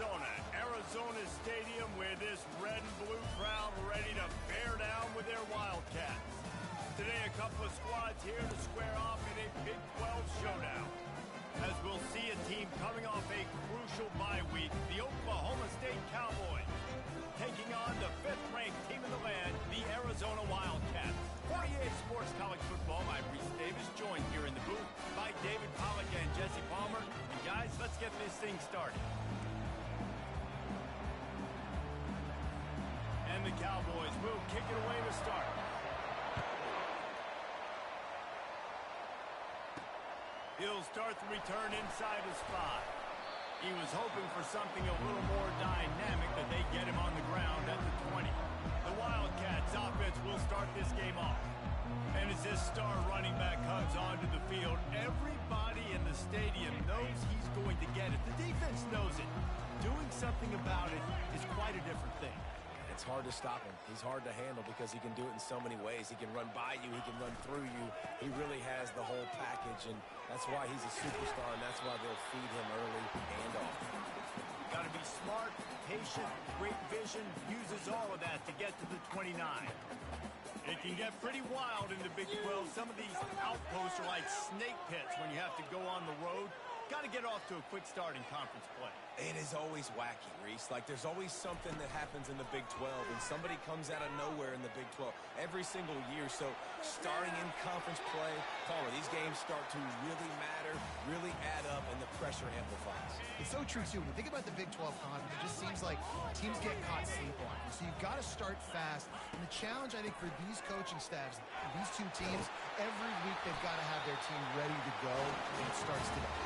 Arizona Stadium, where this red and blue crowd are ready to bear down with their Wildcats. Today, a couple of squads here to square off in a Big 12 showdown. As we'll see a team coming off a crucial bye week, the Oklahoma State Cowboys, taking on the 5th-ranked team in the land, the Arizona Wildcats. 48 Sports College Football, I'm Reese Davis, joined here in the booth by David Pollack and Jesse Palmer. And guys, let's get this thing started. And the Cowboys will kick it away to start. He'll start the return inside his 5. He was hoping for something a little more dynamic, but they get him on the ground at the 20. The Wildcats offense will start this game off. And as this star running back comes onto the field, everybody in the stadium knows he's going to get it. The defense knows it. Doing something about it is quite a different thing. It's hard to stop him. He's hard to handle because he can do it in so many ways. He can run by you. He can run through you. He really has the whole package, and that's why he's a superstar, and that's why they'll feed him early and often. Got to be smart, patient, great vision, uses all of that to get to the 29. It can get pretty wild in the Big 12. Some of these outposts are like snake pits when you have to go on the road. Got to get off to a quick start in conference play. It is always wacky, Reese. Like, there's always something that happens in the Big 12, and somebody comes out of nowhere in the Big 12 every single year. So, starting in conference play, Palmer, these games start to really matter, really add up, and the pressure amplifies. It's so true, too. When you think about the Big 12 conference, it just seems like teams get caught sleepwalking. So, you've got to start fast. And the challenge, I think, for these coaching staffs, these two teams, every week they've got to have their team ready to go, and it starts today.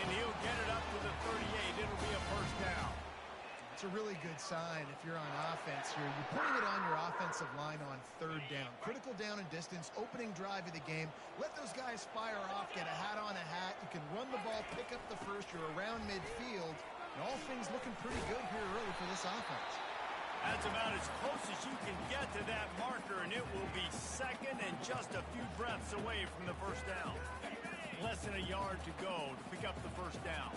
And he'll get it up to the 38. It'll be a first down. It's a really good sign if you're on offense here. You're putting it on your offensive line on 3rd down. Critical down and distance, opening drive of the game. Let those guys fire off, get a hat on a hat. You can run the ball, pick up the first. You're around midfield. And all things looking pretty good here early for this offense. That's about as close as you can get to that marker, and it will be second and just a few breaths away from the first down. Less than a yard to go to pick up the first down.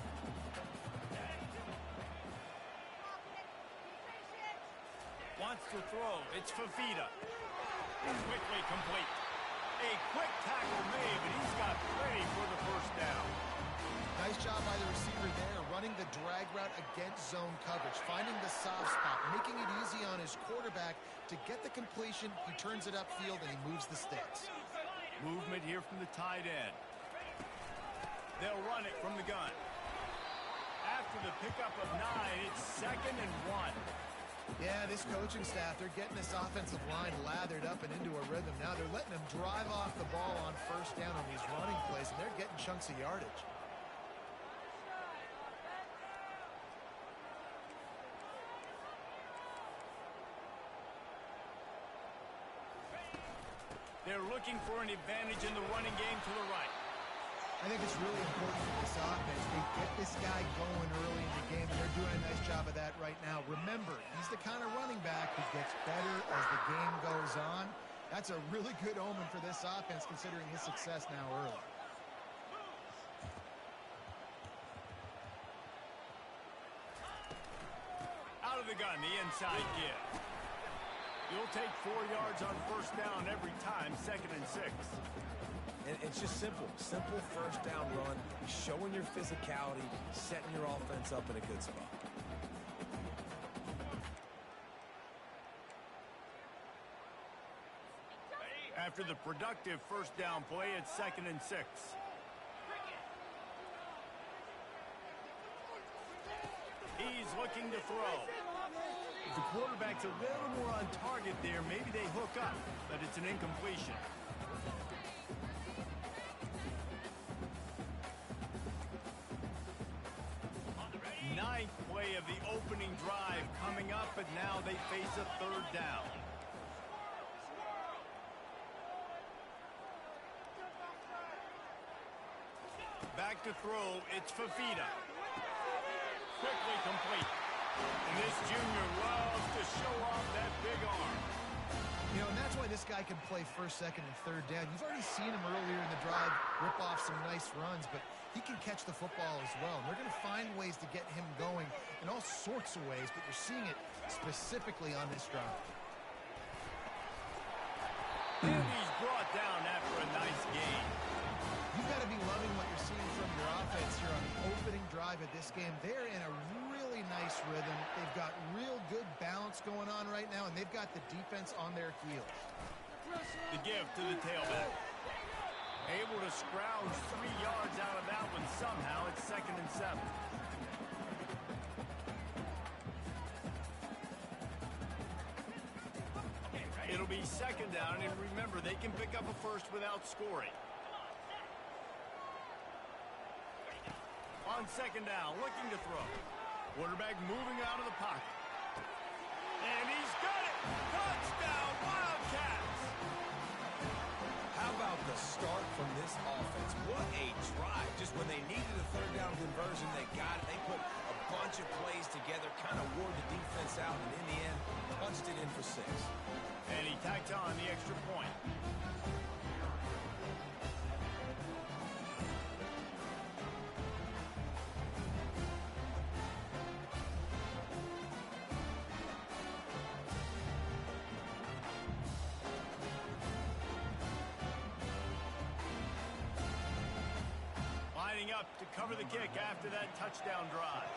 Wants to throw. It's Fafita. Quickly complete. A quick tackle made, but he's got plenty for the first down. Nice job by the receiver there, running the drag route against zone coverage, finding the soft spot, making it easy on his quarterback to get the completion. He turns it upfield, and he moves the sticks. Movement here from the tight end. They'll run it from the gun. After the pickup of 9, it's 2nd and 1. Yeah, this coaching staff, they're getting this offensive line lathered up and into a rhythm. Now they're letting them drive off the ball on first down on these running plays, and they're getting chunks of yardage. They're looking for an advantage in the running game to the right. I think it's really important for this offense. They get this guy going early in the game, and they're doing a nice job of that right now. Remember, he's the kind of running back who gets better as the game goes on. That's a really good omen for this offense, considering his success now early. Out of the gun, the inside give. You'll take 4 yards on first down every time, 2nd and 6. And it's just simple first down run, showing your physicality, setting your offense up in a good spot. After the productive first down play, it's 2nd and 6. He's looking to throw. If the quarterback's a little more on target there, maybe they hook up, but it's an incompletion. 9th play of the opening drive coming up, but now they face a 3rd down. Back to throw, it's Fafita. Quickly complete. And this junior loves to show off that big arm. You know, and that's why this guy can play first, second, and third down. You've already seen him earlier in the drive rip off some nice runs, but he can catch the football as well. And they're going to find ways to get him going in all sorts of ways, but you're seeing it specifically on this drive. And he's brought down after a nice gain. You've got to be loving what you're seeing from your offense here on the opening drive of this game. They're in a really nice rhythm. They've got real good balance going on right now, and they've got the defense on their heels. The give to the tailback. Able to scrounge 3 yards out of that one somehow. It's 2nd and 7. It'll be 2nd down, and remember, they can pick up a first without scoring. On 2nd down, looking to throw. Quarterback moving out of the pocket. And he's got it! Touchdown, Wildcats! How about the start from this offense? What a drive. Just when they needed a 3rd down conversion, they got it. They put a bunch of plays together, kind of wore the defense out, and in the end, punched it in for 6. And he tacked on the extra point. Lining up to cover the kick after that touchdown drive.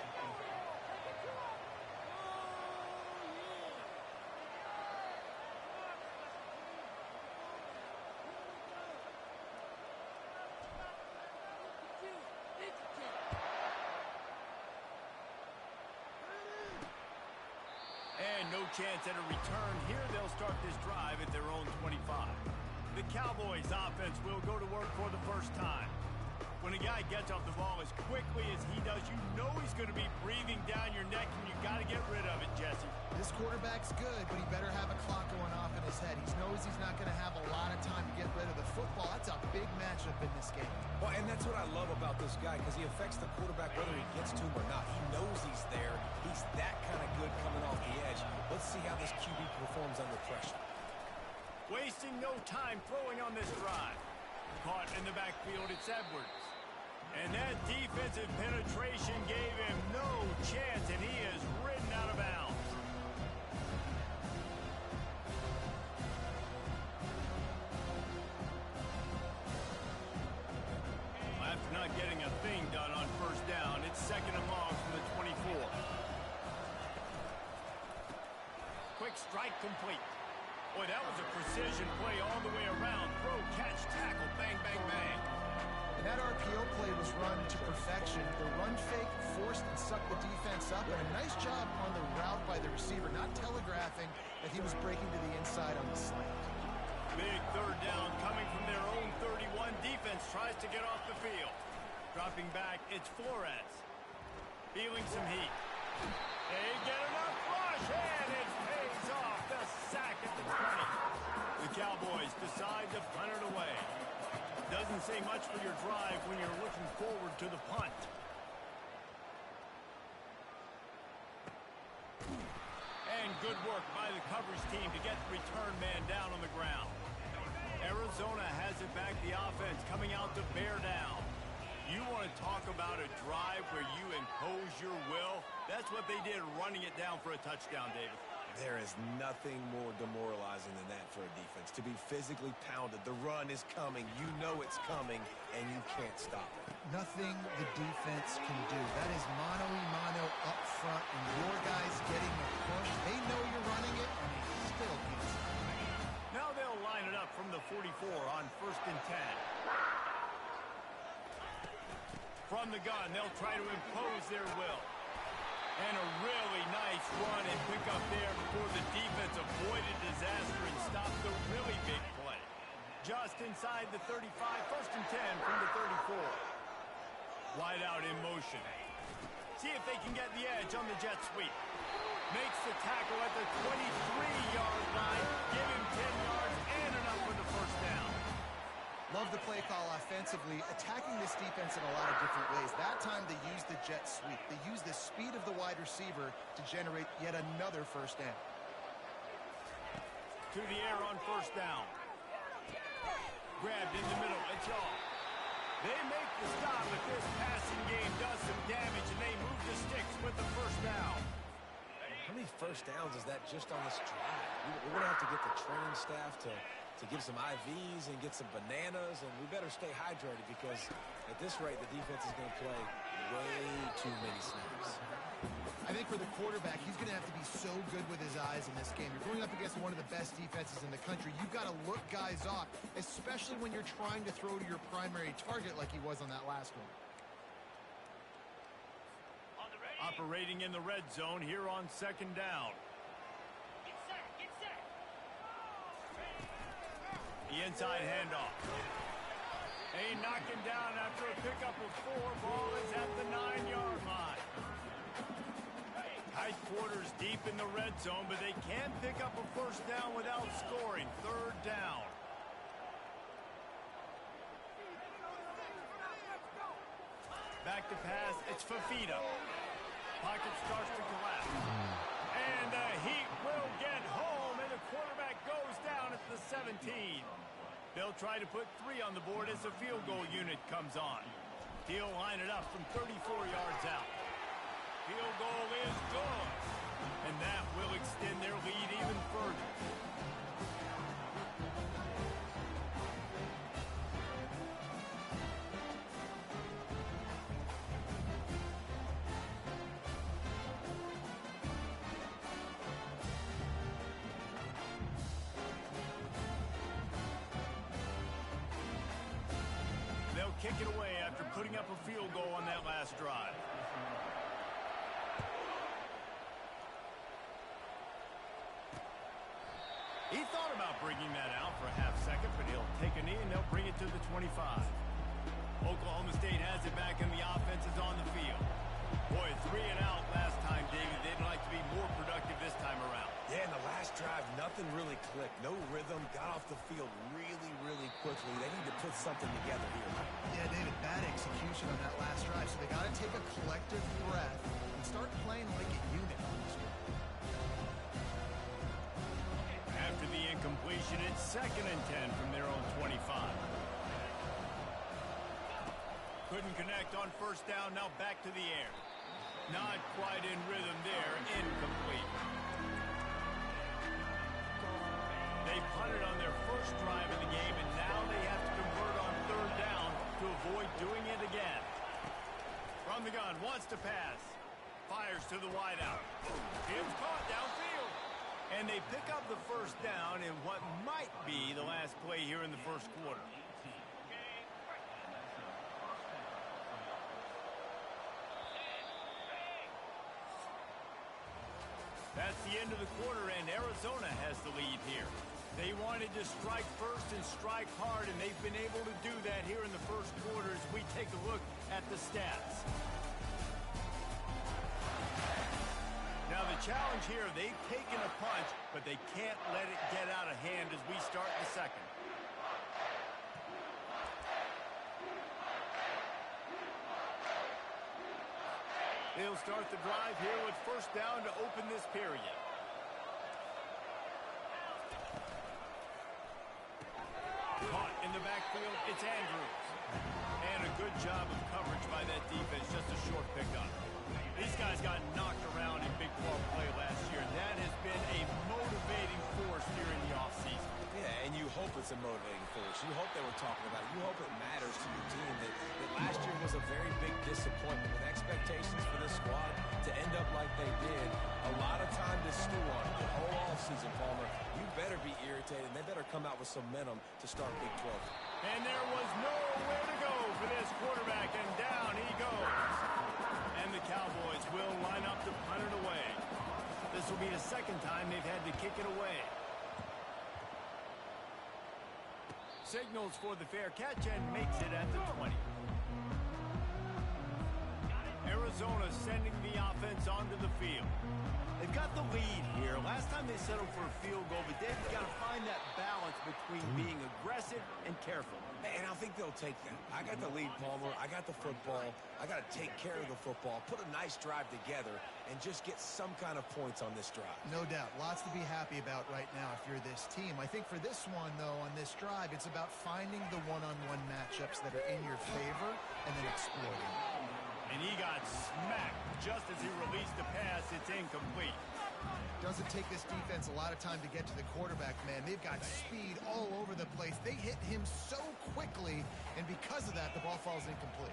And no chance at a return here. They'll start this drive at their own 25. The Cowboys offense will go to work for the first time. When a guy gets off the ball as quickly as he does, you know he's going to be breathing down your neck, and you got to get rid of it, Jesse. This quarterback's good, but he better have a clock going off in his head. He knows he's not going to have a lot of time to get rid of the football. That's a big matchup in this game. Well, and that's what I love about this guy, because he affects the quarterback whether he gets to him or not. He knows he's there. He's that kind of good coming off the edge. Let's see how this QB performs under pressure. Wasting no time throwing on this drive. Caught in the backfield, it's Edwards. And that defensive penetration gave him no chance, and he is ridden out of bounds. After not getting a thing done on 1st down, it's 2nd and long from the 24. Quick strike complete. Boy, that was a precision play all the way around. Throw, catch, tackle, bang, bang, bang. And that RPO play was run to perfection. The run fake forced and sucked the defense up, and a nice job on the route by the receiver, not telegraphing that he was breaking to the inside on the slant. Big 3rd down coming from their own 31. Defense tries to get off the field. Dropping back, it's Flores. Feeling some heat. They get enough rush, and it pays off. The sack at the 20. The Cowboys decide to punt it away. Doesn't say much for your drive when you're looking forward to the punt. And good work by the coverage team to get the return man down on the ground. Arizona has it back, the offense coming out to bear down. You want to talk about a drive where you impose your will? That's what they did, running it down for a touchdown, David. There is nothing more demoralizing than that for a defense. To be physically pounded, the run is coming, you know it's coming, and you can't stop it. Nothing the defense can do. That is mano-a-mano up front, and your guys getting the push. They know you're running it, and they still can't stop it. Now they'll line it up from the 44 on 1st and 10. From the gun, they'll try to impose their will. And a really nice run and pick up there before the defense avoided disaster and stopped the really big play. Just inside the 35, 1st and 10 from the 34. Wide out in motion. See if they can get the edge on the jet sweep. Makes the tackle at the 23-yard line. Give him 10 yards and enough for the 1st down. Love the play call offensively, attacking this defense in a lot of different ways. That time they used the jet sweep. They used the speed of the wide receiver to generate yet another 1st down. to the air on first down. Grabbed in the middle. It's off. They make the stop, but this passing game does some damage, and they move the sticks with the first down. How many first downs is that just on this drive? We're going to have to get the training staff to give some IVs and get some bananas, and we better stay hydrated because at this rate, the defense is going to play way too many snaps. I think for the quarterback, he's going to have to be so good with his eyes in this game. You're going up against one of the best defenses in the country. You've got to look guys off, especially when you're trying to throw to your primary target like he was on that last one. Operating in the red zone here on second down. Get set. The inside handoff. A knocking down after a pickup of 4. Ball is at the 9-yard line. Tight quarters deep in the red zone, but they can pick up a first down without scoring. Third down. Back to pass. It's Fafita. Pocket starts to collapse. And the Heat will get home, and the quarterback goes down at the 17. They'll try to put 3 on the board as the field goal unit comes on. He'll line it up from 34 yards out. Field goal is good, and that will extend their lead even further. They'll kick it away after putting up a field goal on that last drive. He thought about bringing that out for a half second, but he'll take a knee and they'll bring it to the 25. Oklahoma State has it back and the offense is on the field. Boy, 3 and out last time, David. They'd like to be more productive this time around. Yeah, in the last drive, nothing really clicked. No rhythm. Got off the field really, really quickly. They need to put something together here. Yeah, David, bad execution on that last drive, so they got to take a collective breath and start playing like a unit on this one. After the incompletion, it's 2nd and 10 from their own 25. Couldn't connect on first down, now back to the air. Not quite in rhythm there, incomplete. They punted on their first drive of the game, and now they have to convert on 3rd down to avoid doing it again. From the gun, wants to pass. Fires to the wideout. It's caught downfield. And they pick up the first down in what might be the last play here in the first quarter. That's the end of the quarter, and Arizona has the lead here. They wanted to strike first and strike hard, and they've been able to do that here in the first quarter as we take a look at the stats. Now the challenge here, they've taken a punch, but they can't let it get out of hand as we start the second. They'll start the drive here with first down to open this period. Caught in the backfield, it's Andrews. And a good job of coverage by that defense, just a short pickup. These guys got knocked around in Big 12 play last year. That has been a motivating force here in the offseason. Yeah, and you hope it's a motivating force. You hope they were talking about it. You hope it matters to your team that last year was a very big disappointment with expectations for this squad to end up like they did. A lot of time to stew on it. The whole offseason, Palmer, you better be irritated. They better come out with some momentum to start Big 12. And there was nowhere to go for this quarterback, and down he goes. And the Cowboys will line up to punt it away. This will be the second time they've had to kick it away. Signals for the fair catch and makes it at the 20. Arizona sending the offense onto the field. They've got the lead here. Last time they settled for a field goal, but they've got to find that balance between being aggressive and careful. And I think they'll take that. I got the lead, Palmer. I got the football. I got to take care of the football, put a nice drive together, and just get some kind of points on this drive. No doubt. Lots to be happy about right now if you're this team. I think for this one, though, on this drive, it's about finding the one-on-one matchups that are in your favor and then exploiting. And he got smacked just as he released the pass. It's incomplete. Doesn't take this defense a lot of time to get to the quarterback, man. They've got speed all over the place. They hit him so quickly, and because of that, the ball falls incomplete.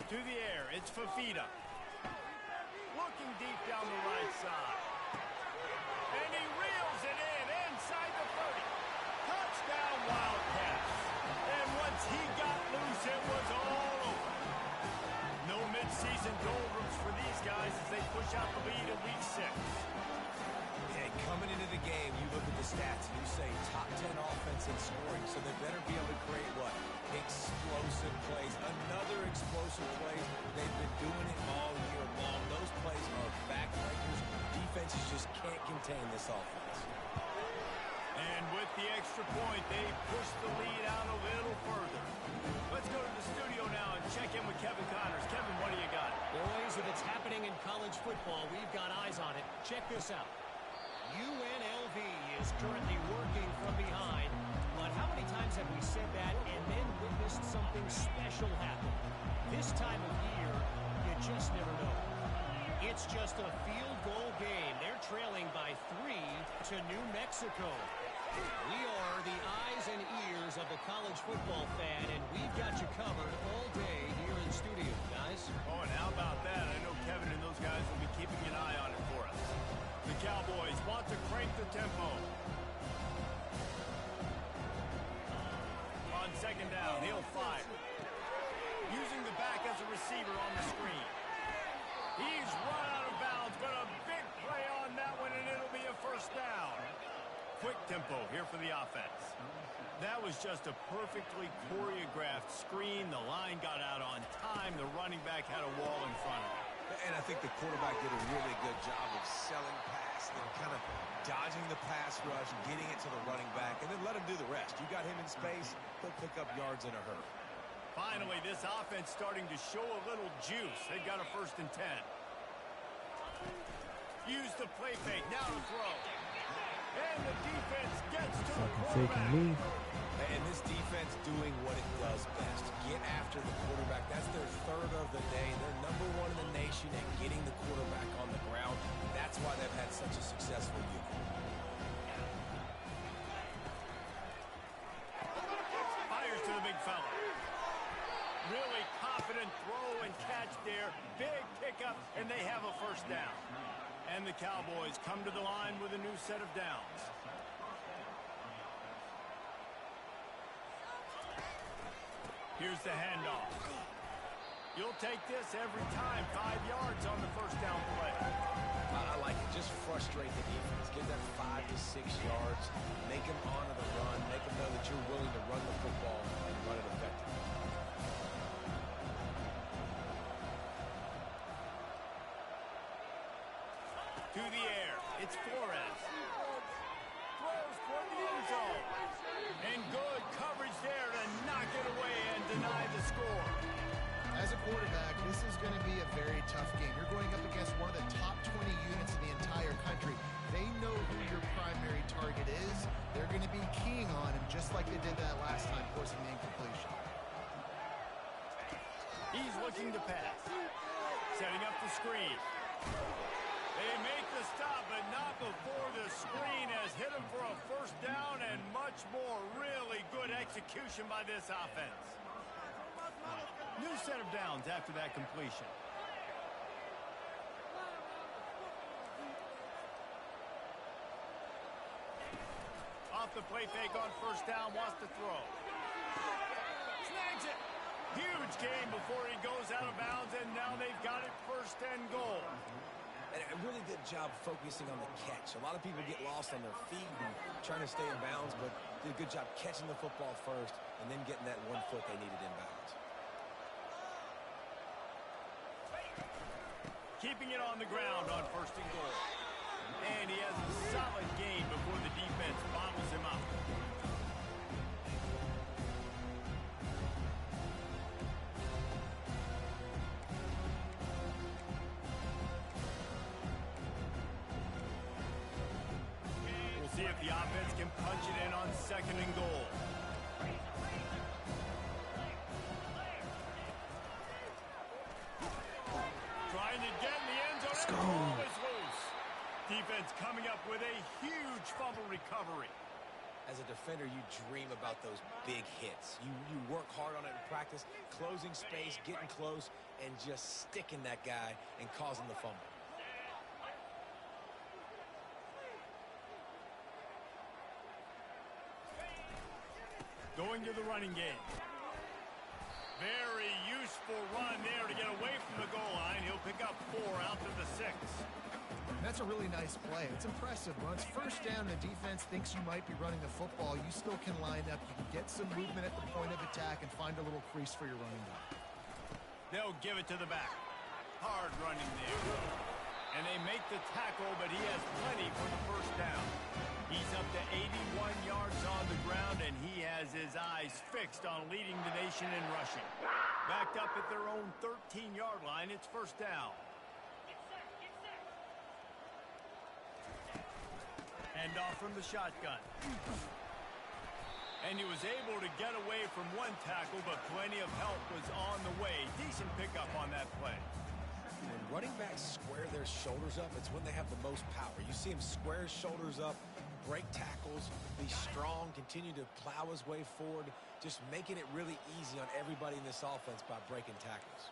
To the air, it's Fafita. Looking deep down the right side. And he reels it in inside the 30. Touchdown Wildcats. And once he got loose, it was all over. No mid-season doldrums for these guys as they push out the lead in Week 6. And coming into the game, you look at the stats and you say top 10 offense in scoring, so they better be able to create what? Explosive plays. Another explosive play. They've been doing it all year long. Those plays are backbreakers. Defenses just can't contain this offense. And with the extra point, they push the lead out a little further. Let's go to the studio now and check in with Kevin Connors. Kevin, what do you got? Boys, if it's happening in college football, we've got eyes on it. Check this out. UNLV is currently working from behind, but how many times have we said that and then witnessed something special happen? This time of year, you just never know. It's just a field goal game. They're trailing by 3 to New Mexico. We are the eyes and ears of the college football fan, and we've got you covered all day here in studio, guys. Oh, and how about that? I know Kevin and those guys will be keeping an eye on it for us. The Cowboys want to crank the tempo. On second down, he'll fire. Using the back as a receiver on the screen. He's run out of bounds, but a big play on that one, and it'll be a first down. Quick tempo here for the offense. That was just a perfectly choreographed screen. The line got out on time. The running back had a wall in front of him. And I think the quarterback did a really good job of selling pass, then kind of dodging the pass rush, getting it to the running back, and then let him do the rest. You got him in space, he'll pick up yards in a hurry. Finally, this offense starting to show a little juice. They've got a 1st and 10. Use the play fake, now to throw. And the defense gets to the quarterback. And this defense doing what it does best. Get after the quarterback. That's their 3rd of the day. They're number 1 in the nation at getting the quarterback on the ground. That's why they've had such a successful unit. Fires to the big fella. Really confident throw and catch there. Big pickup, and they have a first down. And the Cowboys come to the line with a new set of downs. Here's the handoff. You'll take this every time. 5 yards on the first down play. I like it. Just frustrate the defense. Give them 5 to 6 yards. Make them honor the run. Make them know that you're willing to run the football and run it effectively. To the air. It's Flores. Throws toward the end zone. And good coverage there to knock it away and deny the score. As a quarterback, this is going to be a very tough game. You're going up against one of the top 20 units in the entire country. They know who your primary target is. They're going to be keying on him just like they did that last time, forcing the incompletion. He's looking to pass. Setting up the screen. They make the stop, but not before the screen has hit him for a first down and much more. Really good execution by this offense. New set of downs after that completion. Off the play fake on first down, wants to throw. Snags it. Huge gain before he goes out of bounds, and now they've got it 1st and goal. And a really good job focusing on the catch. A lot of people get lost on their feet and trying to stay in bounds, but did a good job catching the football first and then getting that 1 foot they needed in bounds. Keeping it on the ground on 1st and goal. And he has a solid gain before the defense bottles him up. We'll see if the offense can punch it in on 2nd and goal. Trying to get in the end zone. Let's go. And the ball is loose. Defense coming up with a huge fumble recovery. As a defender, you dream about those big hits. You work hard on it in practice, closing space, getting close, and just sticking that guy and causing the fumble. Going to the running game. Very useful run there to get away from the goal line. He'll pick up 4 out to the 6. That's a really nice play. It's impressive. Once 1st down, the defense thinks you might be running the football. You still can line up. You can get some movement at the point of attack and find a little crease for your running back. They'll give it to the back. Hard running there. And they make the tackle, but he has plenty for the 1st down. He's up to 81 yards on the ground, and he has his eyes fixed on leading the nation in rushing. Backed up at their own 13-yard line, it's 1st down. Hand off from the shotgun. And he was able to get away from 1 tackle, but plenty of help was on the way. Decent pickup on that play. When running backs square their shoulders up, it's when they have the most power. You see him square his shoulders up, break tackles, be strong, continue to plow his way forward, just making it really easy on everybody in this offense by breaking tackles.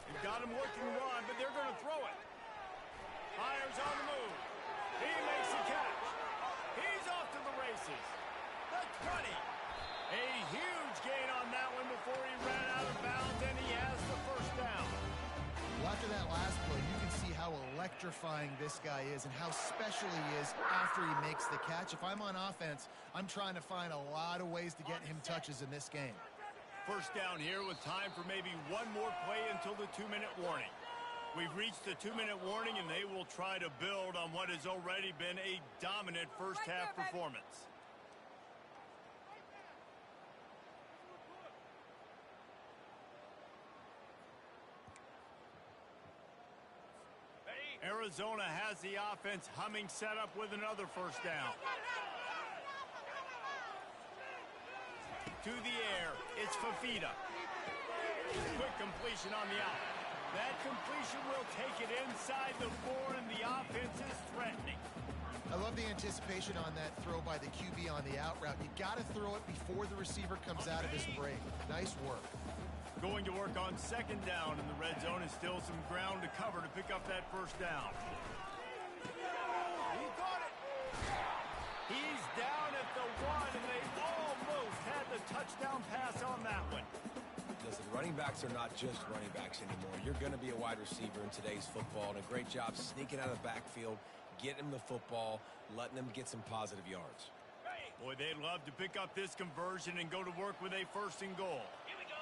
They've got him working run, but they're going to throw it. Fires on the move. He makes the catch. He's off to the races. The 20. A huge gain on that one before he ran out of bounds, and he has the 1st down. Well, after that last play, you can see how electrifying this guy is and how special he is after he makes the catch. If I'm on offense, I'm trying to find a lot of ways to get him touches in this game. 1st down here with time for maybe 1 more play until the 2-minute warning. We've reached the 2-minute warning, and they will try to build on what has already been a dominant 1st half performance. Arizona has the offense humming, set up with another 1st down. To the air, it's Fafita. Quick completion on the out. That completion will take it inside the 4, and the offense is threatening. I love the anticipation on that throw by the QB on the out route. You got to throw it before the receiver comes out of his break. Nice work. Going to work on 2nd down, and the red zone is still some ground to cover to pick up that 1st down. He got it. He's down at the 1, and they almost had the touchdown pass on that one. Listen, running backs are not just running backs anymore. You're going to be a wide receiver in today's football, and a great job sneaking out of the backfield, getting them the football, letting them get some positive yards. Boy, they'd love to pick up this conversion and go to work with a 1st and goal. Here we go.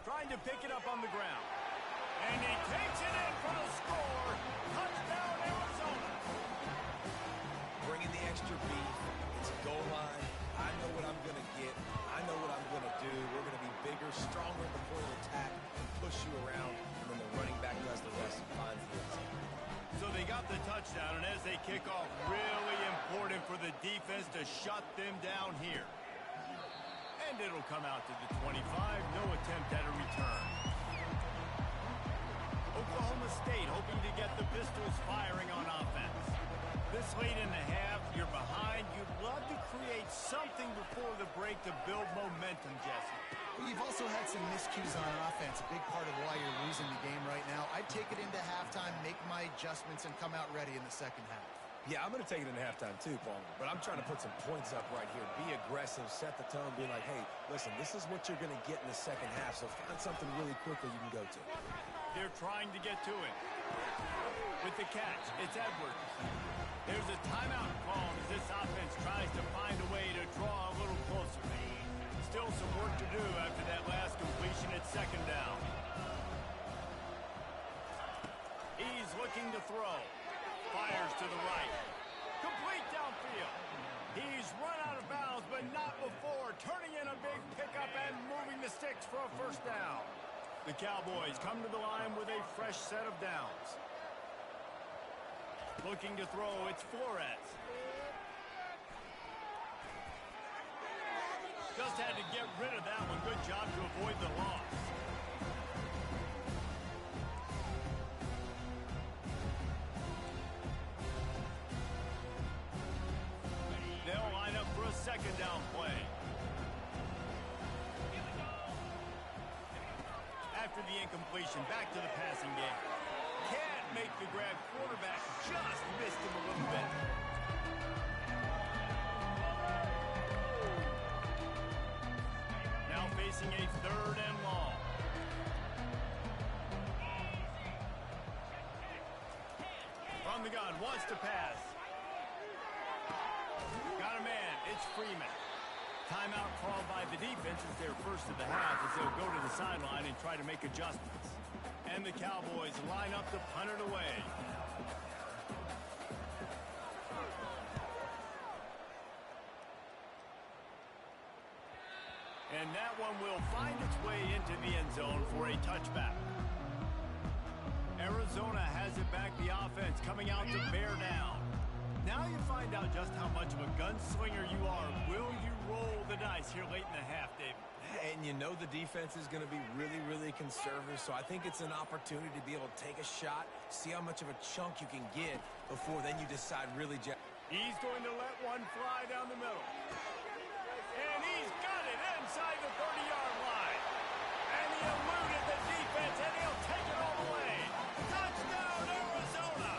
Trying to pick it up on the ground. And he takes it in for the score. Touchdown, Arizona. Bringing the extra beef. It's goal line. I know what I'm going to get. I know what I'm going to do. We're going to be bigger, stronger at the point of attack, push you around, and then the running back does the rest and finds the end zone. So they got the touchdown, and as they kick off, really important for the defense to shut them down here. And it'll come out to the 25. No attempt at a return. Oklahoma State hoping to get the Pistols firing on offense. This late in the half, you're behind. You'd love to create something before the break to build momentum, Jesse. Well, you've also had some miscues on offense, a big part of why you're losing the game right now. I'd take it into halftime, make my adjustments, and come out ready in the second half. Yeah, I'm going to take it into halftime too, Palmer. But I'm trying to put some points up right here. Be aggressive, set the tone, be like, hey, listen, this is what you're going to get in the second half, so find something really quickly you can go to. They're trying to get to it. With the catch, it's Edwards. There's a timeout called as this offense tries to find a way to draw a little closer. Still some work to do after that last completion at second down. He's looking to throw. Fires to the right. Complete downfield. He's run out of bounds, but not before. Turning in a big pickup and moving the sticks for a first down. The Cowboys come to the line with a fresh set of downs. Looking to throw, it's Flores. Just had to get rid of that one. Good job to avoid the loss. They'll line up for a second down play. After the incompletion, back to the passing game. Can't make the grab. Quarterback just missed him a little bit. Now facing a third and long. From the gun, wants to pass. Got a man, it's Freeman. Timeout called by the defense as their first of the half as they'll go to the sideline and try to make adjustments. And the Cowboys line up to punt it away. And that one will find its way into the end zone for a touchback. Arizona has it back, the offense coming out to bear down. Now you find out just how much of a gunslinger you are. Will you roll the dice here late in the half, David? And you know the defense is going to be really, really conservative, so I think it's an opportunity to be able to take a shot, see how much of a chunk you can get before then you decide really. He's going to let one fly down the middle. And he's got it inside the 30-yard line. And he eluded the defense, and he'll take it all the way. Touchdown, Arizona!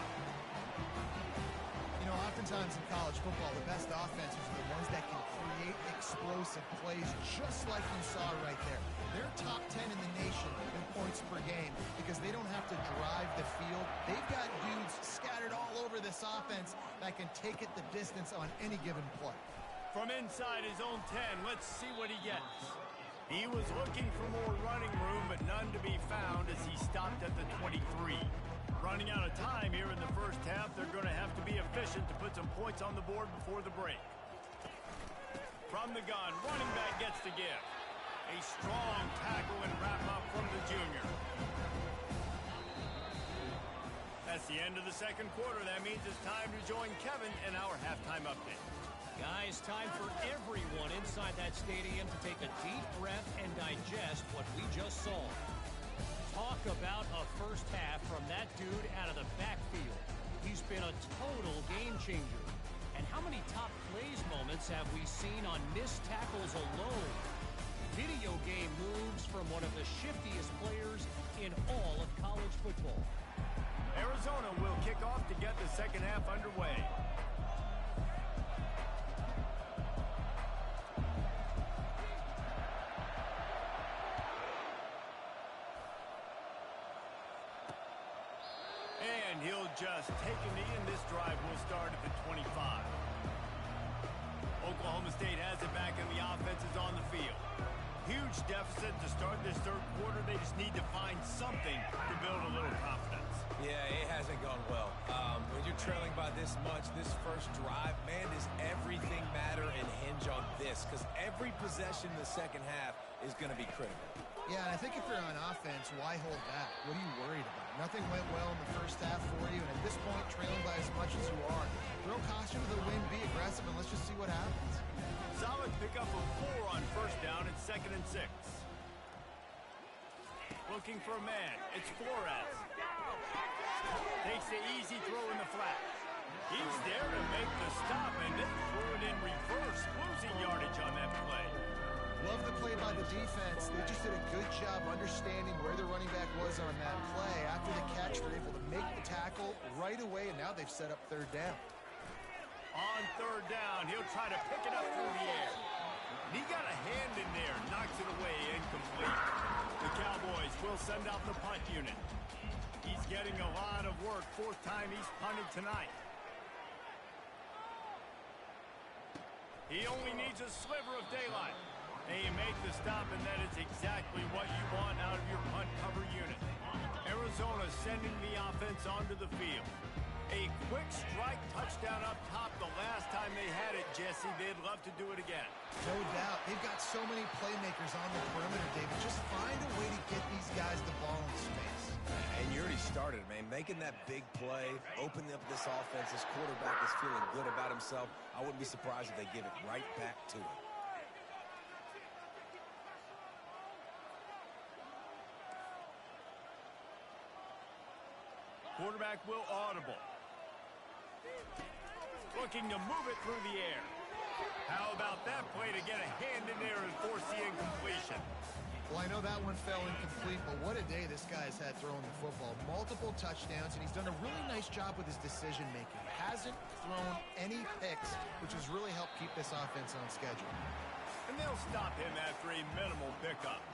You know, oftentimes in college football, the best offenses are the ones that can create explosive plays just like you saw right there. They're top 10 in the nation in points per game because they don't have to drive the field. They've got dudes scattered all over this offense that can take it the distance on any given play. From inside his own 10, let's see what he gets. He was looking for more running room, but none to be found as he stopped at the 23. Running out of time here in the first half, they're going to have to be efficient to put some points on the board before the break. From the gun, running back gets the give. A strong tackle and wrap up from the junior. That's the end of the second quarter. That means it's time to join Kevin in our halftime update. Guys, time for everyone inside that stadium to take a deep breath and digest what we just saw. Talk about a first half from that dude out of the backfield. He's been a total game changer. And how many top plays moments have we seen on missed tackles alone? Video game moves from one of the shiftiest players in all of college football. Arizona will kick off to get the second half underway. And he'll just take a knee, and this drive will start at the 25. Oklahoma State has it back, and the offense is on the field. Huge deficit to start this third quarter. They just need to find something to build a little confidence. Yeah, it hasn't gone well. When you're trailing by this much, this first drive, man, does everything matter and hinge on this? Because every possession in the second half is going to be critical. Yeah, and I think if you're on offense, why hold back? What are you worried about? Nothing went well in the first half for you, and at this point, trailing by as much as you are, throw caution to the wind, be aggressive, and let's just see what happens. Solid pickup of 4 on first down at 2nd and 6. Looking for a man. It's Flores. Takes the easy throw in the flat. He's there to make the stop, and then threw it in reverse, losing yardage on that play. Love the play by the defense. They just did a good job understanding where the running back was on that play. After the catch, they're able to make the tackle right away, and now they've set up third down. On third down, he'll try to pick it up through the air. He got a hand in there, knocks it away, incomplete. The Cowboys will send out the punt unit. He's getting a lot of work. Fourth time he's punted tonight. He only needs a sliver of daylight. And you make the stop, and that is exactly what you want out of your punt cover unit. Arizona sending the offense onto the field. A quick strike touchdown up top the last time they had it, Jesse. They'd love to do it again. No doubt. They've got so many playmakers on the perimeter, David. Just find a way to get these guys the ball in space. And you already started, man. Making that big play, opening up this offense. This quarterback is feeling good about himself. I wouldn't be surprised if they give it right back to him. Quarterback will audible. Looking to move it through the air. How about that play to get a hand in there and force the incompletion? Well, I know that one fell incomplete, but what a day this guy's had throwing the football. Multiple touchdowns, and he's done a really nice job with his decision-making. Hasn't thrown any picks, which has really helped keep this offense on schedule. And they'll stop him after a minimal pickup.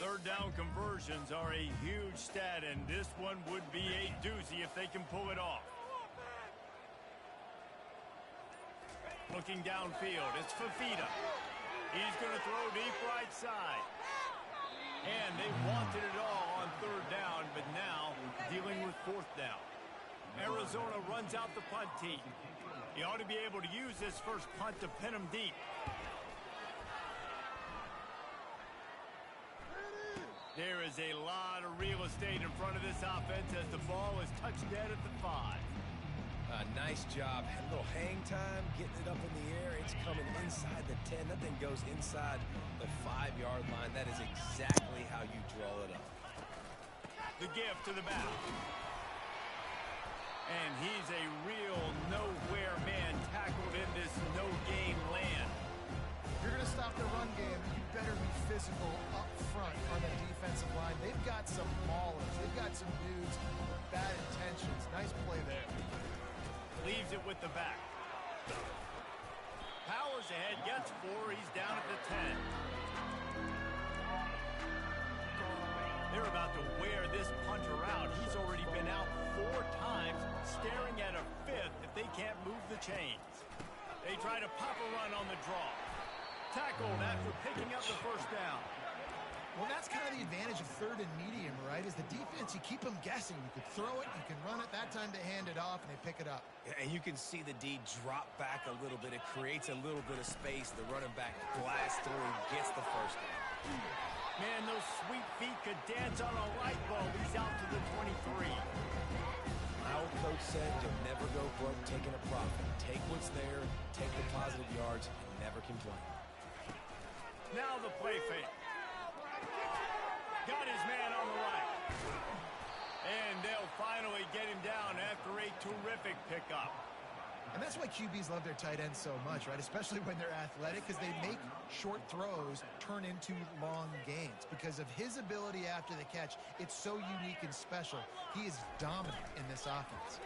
Third down conversions are a huge stat, and this one would be a doozy if they can pull it off. Looking downfield, it's Fafita. He's going to throw deep right side. And they wanted it all on third down, but now dealing with fourth down. Arizona runs out the punt team. He ought to be able to use this first punt to pin him deep. There is a lot of real estate in front of this offense as the ball is touched dead at the 5. Nice job. A little hang time, getting it up in the air. It's coming inside the 10. That thing goes inside the 5-yard line. That is exactly how you draw it up. The give to the back. And he's a real nowhere man tackled in this no-game land. If you're going to stop the run game, you better be physical up front on the defensive line. They've got some maulers. They've got some dudes with bad intentions. Nice play there. Leaves it with the back. Powers ahead, gets 4. He's down at the 10. They're about to wear this punter out. He's already been out 4 times, staring at a 5th if they can't move the chains. They try to pop a run on the draw. Tackled after picking up the first down. Well, that's kind of the advantage of third and medium, right? Is the defense, you keep them guessing. You can throw it, you can run it. That time they hand it off, and they pick it up. And you can see the D drop back a little bit. It creates a little bit of space. The running back blasts through and gets the first down. Man, those sweet feet could dance on a light bulb. He's out to the 23. My old coach said, you'll never go broke taking a profit. Take what's there, take the positive yards, and never complain. Now the play fake. Got his man on the right. And they'll finally get him down after a terrific pickup. And that's why QBs love their tight ends so much, right? Especially when they're athletic, because they make short throws turn into long gains. Because of his ability after the catch, it's so unique and special. He is dominant in this offense.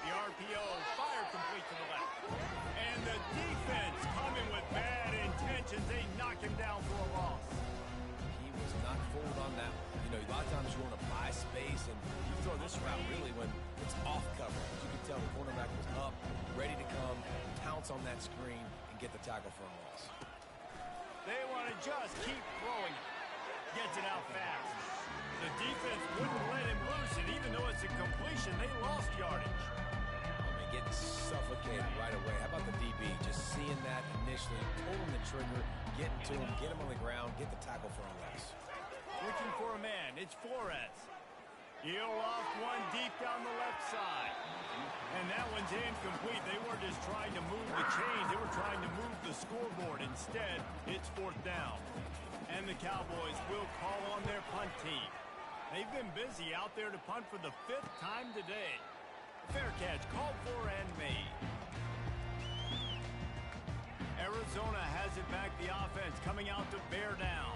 The RPO, fire complete to the left. And the defense coming with bad intentions. They knock him down for a loss. He was not fooled on that one. You know, a lot of times you want to buy space, and you throw this route really when it's off coverage. You can tell the cornerback was up, ready to come, pounce on that screen, and get the tackle for a loss. They want to just keep throwing it. Gets it out fast. The defense wouldn't let him loose, and even though it's a completion, they lost yardage. Getting suffocated right away. How about the DB? Just seeing that initially, pulling the trigger, getting to him, get him on the ground, get the tackle for a loss. Looking for a man. It's Flores. He'll off one deep down the left side. And that one's incomplete. They weren't just trying to move the chains. They were trying to move the scoreboard. Instead, it's 4th down. And the Cowboys will call on their punt team. They've been busy out there to punt for the 5th time today. Fair catch called for and made. Arizona has it back, the offense coming out to bear down.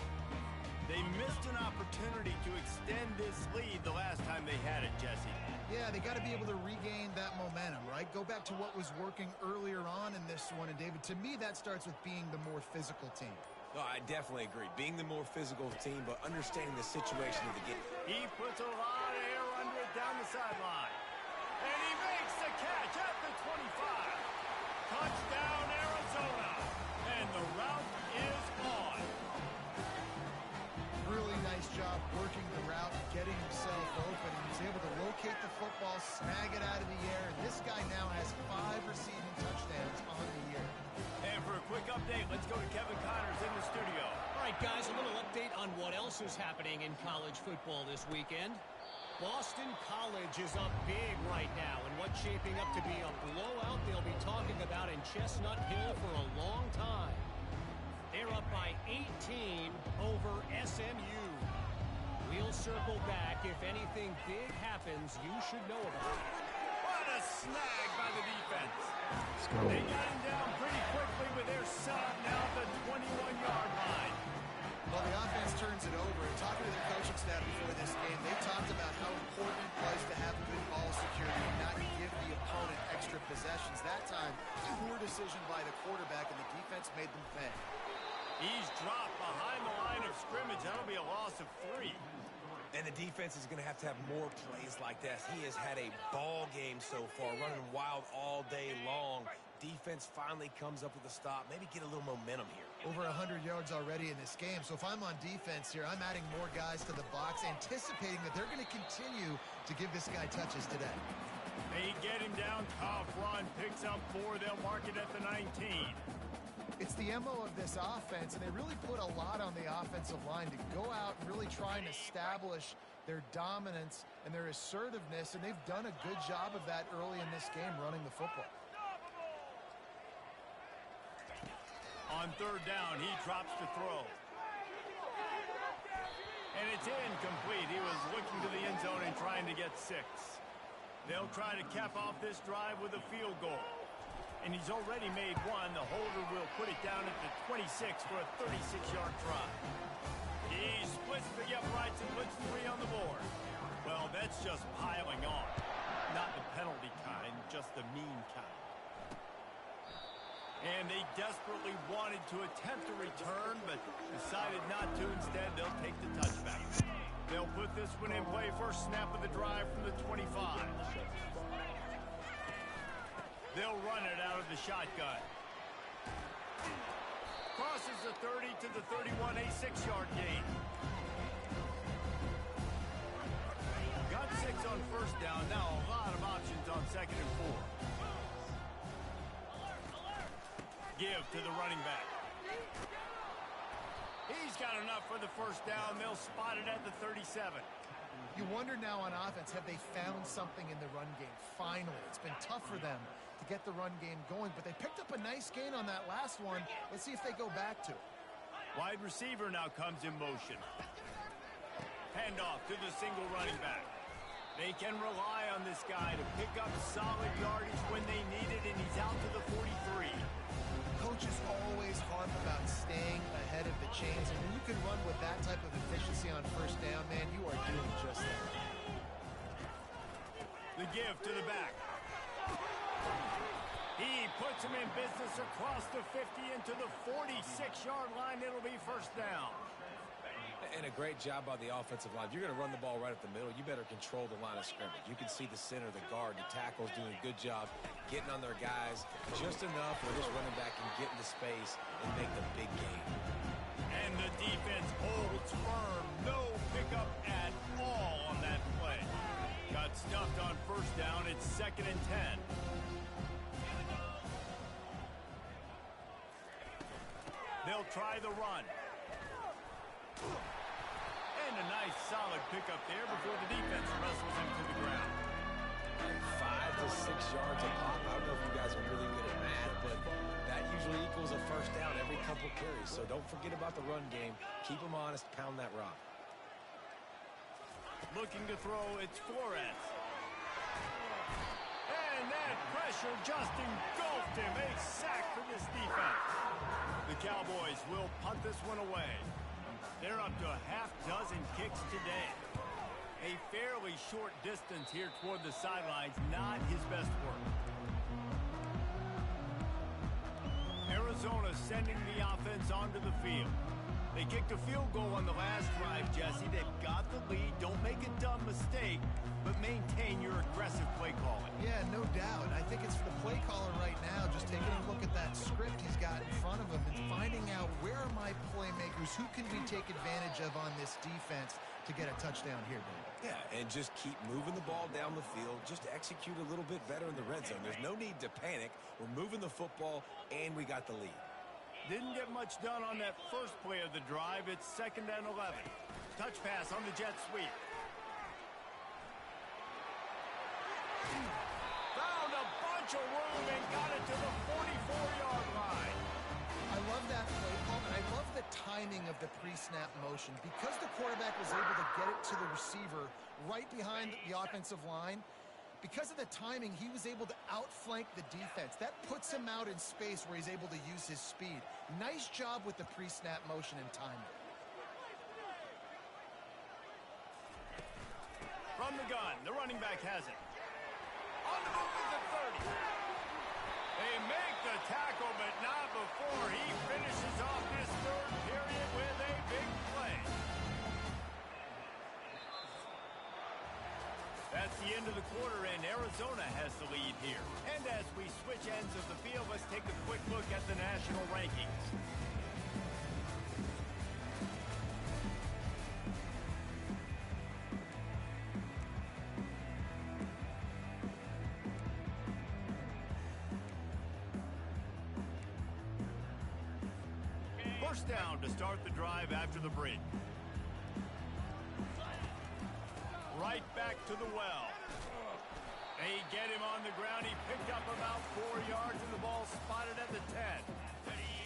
They missed an opportunity to extend this lead the last time they had it, Jesse. Yeah, they got to be able to regain that momentum, right? Go back to what was working earlier on in this one. And, David, to me, that starts with being the more physical team. No, I definitely agree. Being the more physical team, but understanding the situation of the game. He puts a lot of air under it down the sideline. And he makes the catch at the 25. Touchdown, Arizona. And the route is on. Really nice job working the route, getting himself open, and he's able to locate the football, snag it out of the air, and this guy now has 5 receiving touchdowns on the year. And for a quick update, let's go to Kevin Connors in the studio. All right, guys, a little update on what else is happening in college football this weekend. Boston College is up big right now, and what's shaping up to be a blowout they'll be talking about in Chestnut Hill for a long time. They're up by 18 over SMU. We'll circle back. If anything big happens, you should know about it. What a snag by the defense. They got him down pretty quickly with their setup now at the 21-yard line. Well, the offense turns it over. And talking to the coaching staff before this game, they talked about how important it was to have good ball security and not give the opponent extra possessions. That time, poor decision by the quarterback, and the defense made them pay. He's dropped behind the line of scrimmage. That'll be a loss of 3. And the defense is going to have more plays like this. He has had a ball game so far, running wild all day long. Defense finally comes up with a stop. Maybe get a little momentum here. Over 100 yards already in this game. So if I'm on defense here, I'm adding more guys to the box, anticipating that they're going to continue to give this guy touches today. They get him down. Tough run. Picks up 4. They'll mark it at the 19. It's the MO of this offense, and they really put a lot on the offensive line to go out and really try and establish their dominance and their assertiveness, and they've done a good job of that early in this game running the football. On 3rd down, he drops to throw. And it's incomplete. He was looking to the end zone and trying to get 6. They'll try to cap off this drive with a field goal. And he's already made 1. The holder will put it down at the 26 for a 36-yard try. He splits the uprights and puts 3 on the board. Well, that's just piling on. Not the penalty kind, just the mean kind. And they desperately wanted to attempt a return, but decided not to. Instead, they'll take the touchback. They'll put this one in play. First snap of the drive from the 25. They'll run it out of the shotgun. Crosses the 30 to the 31, a 6-yard gain. Got 6 on 1st down. Now a lot of options on 2nd and 4. Give to the running back. He's got enough for the 1st down. They'll spot it at the 37. You wonder now on offense, have they found something in the run game? Finally, it's been tough for them to get the run game going, but they picked up a nice gain on that last one. Let's see if they go back to it. Wide receiver now comes in motion. Handoff to the single running back. They can rely on this guy to pick up solid yardage when they need it, and he's out to the 43. Coaches always harp about staying ahead of the chains, and when you can run with that type of efficiency on 1st down, man, you are doing just that. The give to the back. He puts him in business across the 50 into the 46-yard line. It'll be 1st down. And a great job by the offensive line. If you're going to run the ball right at the middle, you better control the line of scrimmage. You can see the center, the guard, the tackles doing a good job getting on their guys just enough where this running back can get into space and make the big game. And the defense holds firm. No pickup at all on that play. Got stuffed on 1st down. It's 2nd and 10. They'll try the run. And a nice solid pickup there before the defense wrestles him to the ground. 5 to 6 yards a pop. I don't know if you guys are really good at math, but that usually equals a first down every couple carries. So don't forget about the run game. Keep them honest. Pound that rock. Looking to throw, it's Flores. And that pressure just engulfed him. A sack for this defense. The Cowboys will punt this one away. They're up to a half dozen kicks today. A fairly short distance here toward the sidelines, not his best work. Arizona sending the offense onto the field. They kicked a field goal on the last drive, Jesse. They've got the lead. Don't make a dumb mistake, but maintain your aggressive play calling. Yeah, no doubt. I think it's for the play caller right now, just taking a look at that script he's got in front of him and finding out where are my playmakers, who can we take advantage of on this defense to get a touchdown here, Dave. Yeah, and just keep moving the ball down the field. Just execute a little bit better in the red zone. There's no need to panic. We're moving the football, and we got the lead. Didn't get much done on that first play of the drive. It's 2nd and 11. Touch pass on the jet sweep. Found a bunch of room and got it to the 44-yard line. I love that play call, and I love the timing of the pre-snap motion. Because the quarterback was able to get it to the receiver right behind the offensive line, because of the timing, he was able to outflank the defense. That puts him out in space where he's able to use his speed. Nice job with the pre-snap motion and timing. From the gun, the running back has it. On the move at the 30. They make the tackle, but not before he finishes off this third period with a big play. That's the end of the quarter, and Arizona has the lead here. And as we switch ends of the field, let's take a quick look at the national rankings. First down to start the drive after the break. Right back to the well. They get him on the ground. He picked up about 4 yards, and the ball spotted at the 10.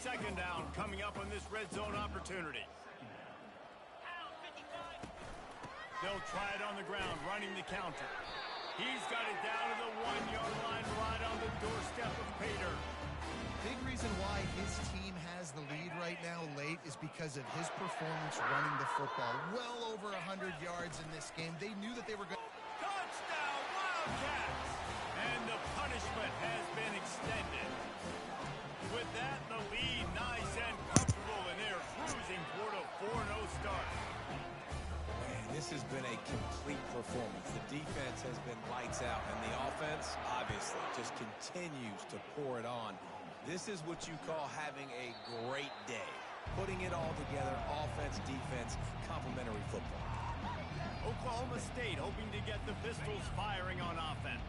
2nd down coming up on this red zone opportunity. They'll try it on the ground, running the counter. He's got it down to the 1-yard line, right on the doorstep of Pater. Big reason why his team has the lead right now late is because of his performance running the football. Well over 100 yards in this game. They knew that they were going to... Touchdown, Wildcats! And the punishment has been extended. With that, the lead nice and comfortable, and they're cruising toward a 4-0 start. Man, this has been a complete performance. The defense has been lights out, and the offense, obviously, just continues to pour it on. This is what you call having a great day. Putting it all together, offense, defense, complementary football. Oklahoma State hoping to get the Pistols firing on offense.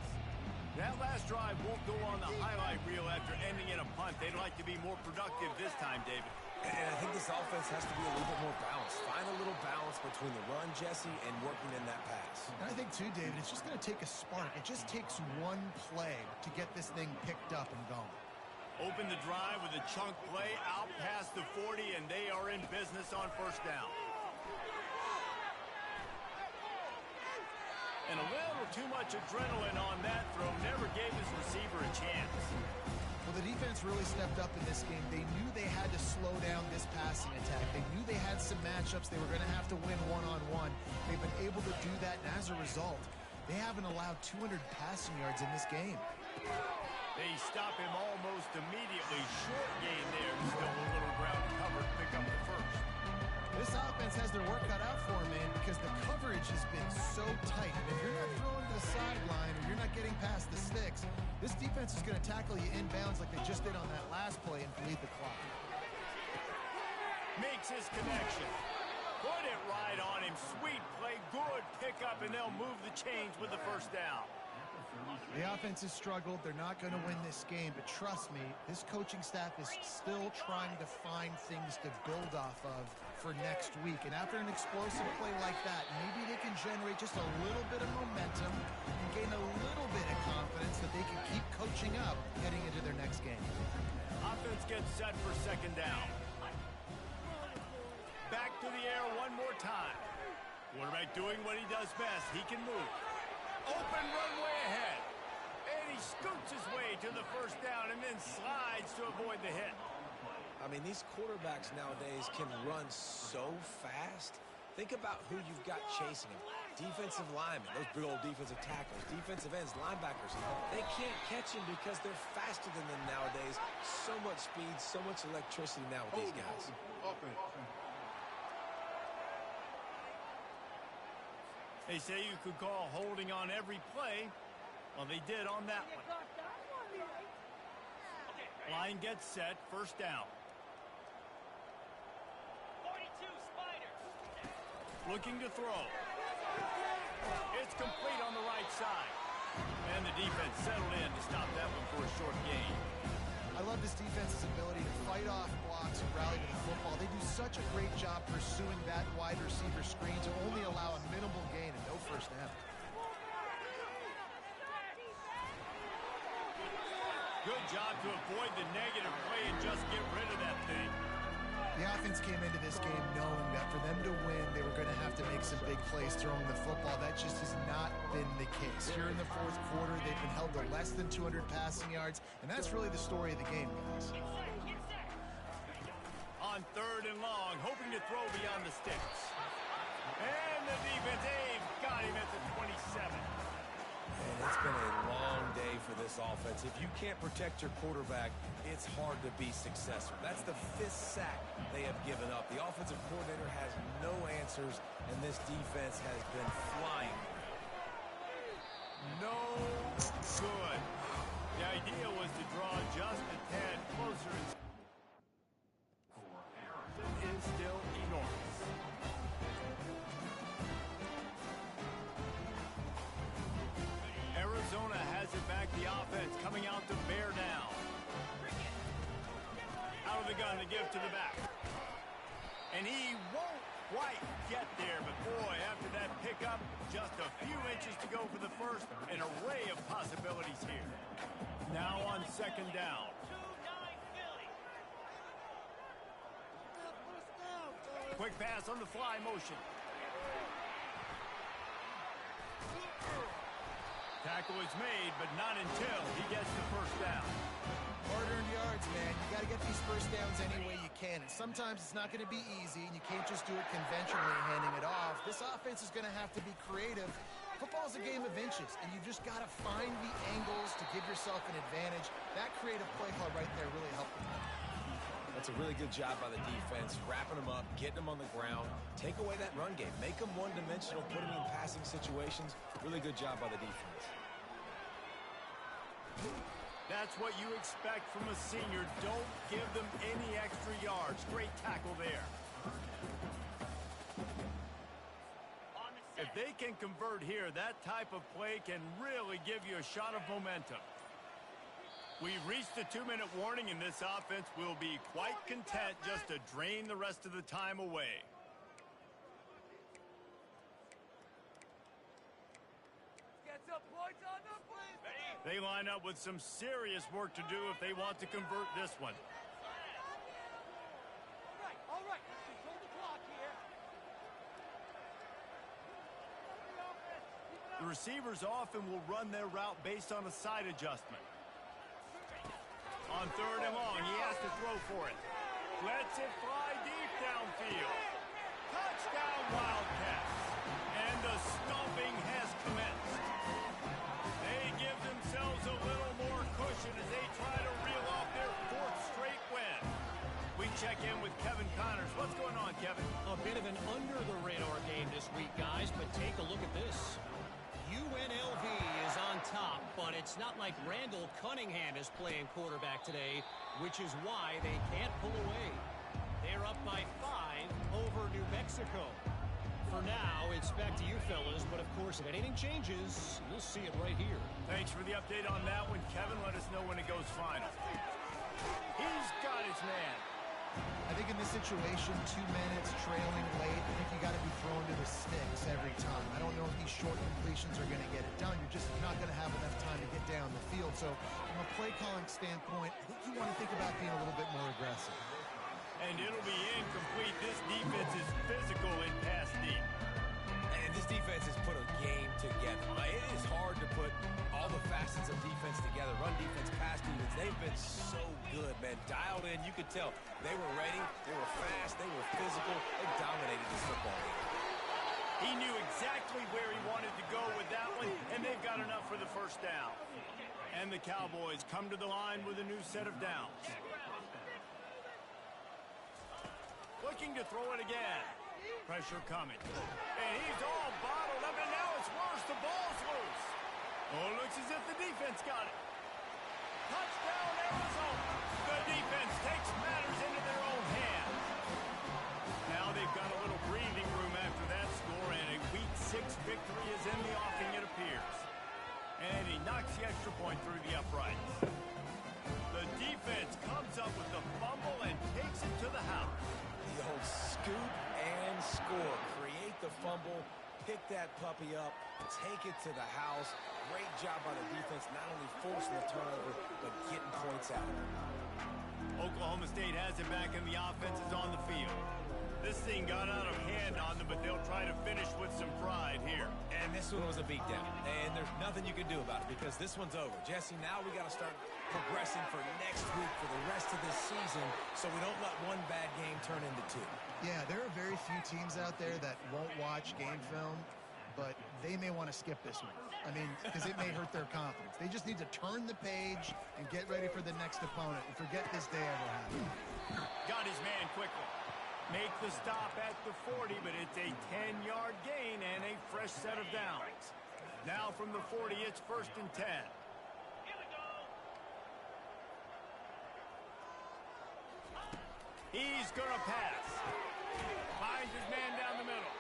That last drive won't go on the highlight reel after ending in a punt. They'd like to be more productive this time, David. And I think this offense has to be a little bit more balanced. Find a little balance between the run, Jesse, and working in that pass. And I think, too, David, it's just going to take a spark. It just takes one play to get this thing picked up and going. Open the drive with a chunk play out past the 40, and they are in business on first down. And a little too much adrenaline on that throw. Never gave his receiver a chance. Well, the defense really stepped up in this game. They knew they had to slow down this passing attack. They knew they had some matchups they were going to have to win one-on-one. They've been able to do that, and as a result, they haven't allowed 200 passing yards in this game. They stop him almost immediately. Short gain there. Still a little ground covered. Pick up the first. This offense has their work cut out for them, man, because the coverage has been so tight. And if you're not throwing to the sideline or you're not getting past the sticks, this defense is going to tackle you inbounds like they just did on that last play and bleed the clock. Makes his connection. Put it right on him. Sweet play. Good pickup, and they'll move the chains with the first down. The offense has struggled. They're not going to win this game, but trust me, this coaching staff is still trying to find things to build off of for next week. And after an explosive play like that, maybe they can generate just a little bit of momentum and gain a little bit of confidence that they can keep coaching up heading into their next game. Offense gets set for second down. Back to the air one more time. Quarterback doing what he does best. He can move. Open runway ahead. And he scoots his way to the first down and then slides to avoid the hit. I mean, these quarterbacks nowadays can run so fast. Think about who you've got chasing him. Defensive linemen, those big old defensive tackles, defensive ends, linebackers. They can't catch him because they're faster than them nowadays. So much speed, so much electricity now with these guys. They say you could call holding on every play. Well, they did on that one. Line gets set, first down. 42 Spiders. Looking to throw. It's complete on the right side. And the defense settled in to stop that one for a short gain. I love this defense's ability to fight off blocks and rally to the football. They do such a great job pursuing that wide receiver screen to only allow a minimal gain and no first down. Good job to avoid the negative play and just get rid of that thing. The offense came into this game knowing that for them to win, they were going to have to make some big plays throwing the football. That just has not been the case. Here in the fourth quarter, they've been held to less than 200 passing yards, and that's really the story of the game, guys. On third and long, hoping to throw beyond the sticks. And the defense, they've got him at the 27. And it's been a long day for this offense. If you can't protect your quarterback, it's hard to be successful. That's the 5th sack they have given up. The offensive coordinator has no answers, and this defense has been flying. No good. The idea was to draw just a tad closer. It is still enormous. Arizona has it back. The offense coming out to bear down. Out of the gun to give to the back. And he won't quite get there, but boy, after that pickup, just a few inches to go for the first. An array of possibilities here. Now on second down. Quick pass on the fly motion. Tackle is made, but not until he gets the first down. Hard-earned yards, man. You got to get these first downs any way you can. And sometimes it's not going to be easy, and you can't just do it conventionally, handing it off. This offense is going to have to be creative. Football is a game of inches, and you just got to find the angles to give yourself an advantage. That creative play call right there really helped them. That's a really good job by the defense, wrapping them up, getting them on the ground. Take away that run game. Make them one-dimensional, put them in passing situations. Really good job by the defense. That's what you expect from a senior. Don't give them any extra yards. Great tackle there. If they can convert here, that type of play can really give you a shot of momentum. We've reached the 2-minute warning, and this offense will be quite content just to drain the rest of the time away. Get some points on the plate. They line up with some serious work to do if they want to convert this one. All right. Let's control the clock here. The receivers often will run their route based on a side adjustment. On third and long, he has to throw for it. Lets it fly deep downfield. Touchdown, Wildcats. And the stomping has commenced. They give themselves a little more cushion as they try to reel off their 4th straight win. We check in with Kevin Connors. What's going on, Kevin? A bit of an under-the-radar game this week, guys, but take a look at this. UNLV is on top, but it's not like Randall Cunningham is playing quarterback today, which is why they can't pull away. They're up by 5 over New Mexico. for now, it's back to you fellas. But, of course, if anything changes, you'll see it right here. Thanks for the update on that one, Kevin. Let us know when it goes final. He's got his man. I think in this situation, 2 minutes trailing late, I think you got to be thrown to the sticks every time. I don't know if these short completions are going to get it done. You're just not going to have enough time to get down the field. So from a play calling standpoint, I think you want to think about being a little bit more aggressive. And it'll be incomplete. This defense is physical and pass deep. And this defense has put a game together. It is hard to put all the facets of defense together. Run defense, pass defense. They've been so good, man. Dialed in. You could tell they were ready. They were fast. They were physical. They dominated this football game. He knew exactly where he wanted to go with that one, and they've got enough for the first down. And the Cowboys come to the line with a new set of downs. Looking to throw it again. Pressure coming. And he's all bottled up, and now it's worse. The ball's loose. Oh, it looks as if the defense got it. Touchdown, Arizona. The defense takes matters into their own hands. Now they've got a little breathing room after that score, and a Week 6 victory is in the offing, it appears. And he knocks the extra point through the uprights. The defense comes up with the fumble and takes it to the house. The old scoop and score. Create the fumble, pick that puppy up, take it to the house. Great job by the defense, not only forcing the turnover, but getting points out of it. Oklahoma State has it back, and the offense is on the field. This thing got out of hand on them, but they'll try to finish with some pride here. And this one was a beatdown, and there's nothing you can do about it because this one's over. Jesse, now we got to start progressing for next week for the rest of this season so we don't let one bad game turn into 2. Yeah, there are very few teams out there that won't watch game film, but they may want to skip this one. I mean, because it may hurt their confidence. They just need to turn the page and get ready for the next opponent and forget this day ever happened. Got his man quickly. Make the stop at the 40, but it's a 10-yard gain and a fresh set of downs. Now from the 40, it's 1st and 10. He's going to pass. Finds his man down the middle.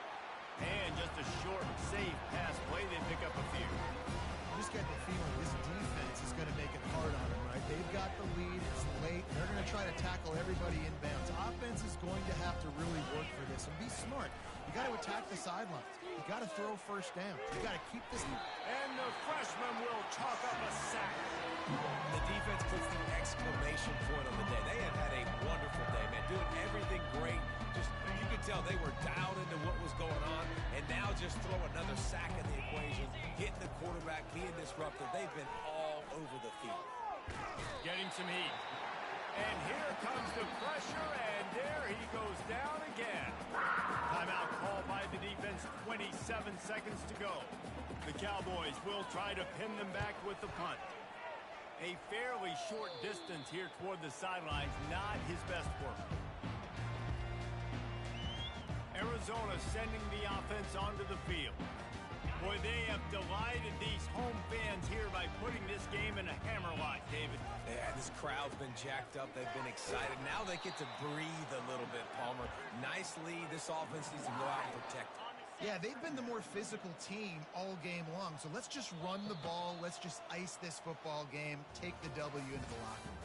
And just a short, safe pass play. They pick up a few. I just get the feeling this defense is going to make it hard on them, right? They've got the lead. It's late. They're going to try to tackle everybody inbounds. Offense is going to have to really work for this and be smart. You got to attack the sidelines. You got to throw first down. You got to keep this. And the freshman will chalk up a sack. The defense puts the exclamation point on the day. They have had a wonderful day, man. Doing everything great. Just, you could tell they were dialed into what was going on, and now just throw another sack in the equation, hitting the quarterback, being disruptive. They've been all over the field. Getting some heat. And here comes the pressure, and there he goes down again. Timeout called by the defense, 27 seconds to go. The Cowboys will try to pin them back with the punt. A fairly short distance here toward the sidelines, not his best work. Arizona sending the offense onto the field. Boy, they have delighted these home fans here by putting this game in a hammerlock, David. Yeah, this crowd's been jacked up. They've been excited. Now they get to breathe a little bit, Palmer. Nice lead. This offense needs to go out and protect it. Yeah, they've been the more physical team all game long. So let's just run the ball. Let's just ice this football game. Take the W into the locker room.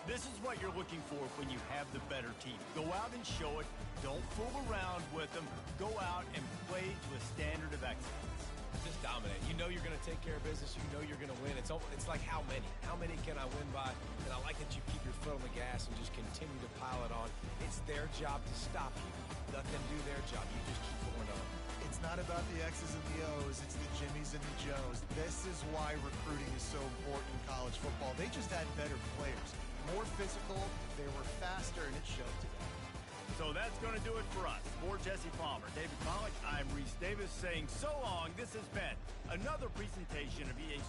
This is what you're looking for when you have the better team. Go out and show it. Don't fool around with them. Go out and play to a standard of excellence. Just dominate. You know you're going to take care of business. You know you're going to win. It's like how many? How many can I win by? And I like that you keep your foot on the gas and just continue to pile it on. It's their job to stop you. Let them do their job. You just keep going on. It's not about the X's and the O's. It's the Jimmies and the Joes. This is why recruiting is so important in college football. They just had better players. More physical. They were faster, and it showed today. So that's going to do it for us. For Jesse Palmer, David Pollack, I'm Reese Davis saying so long. This has been another presentation of EA Sports.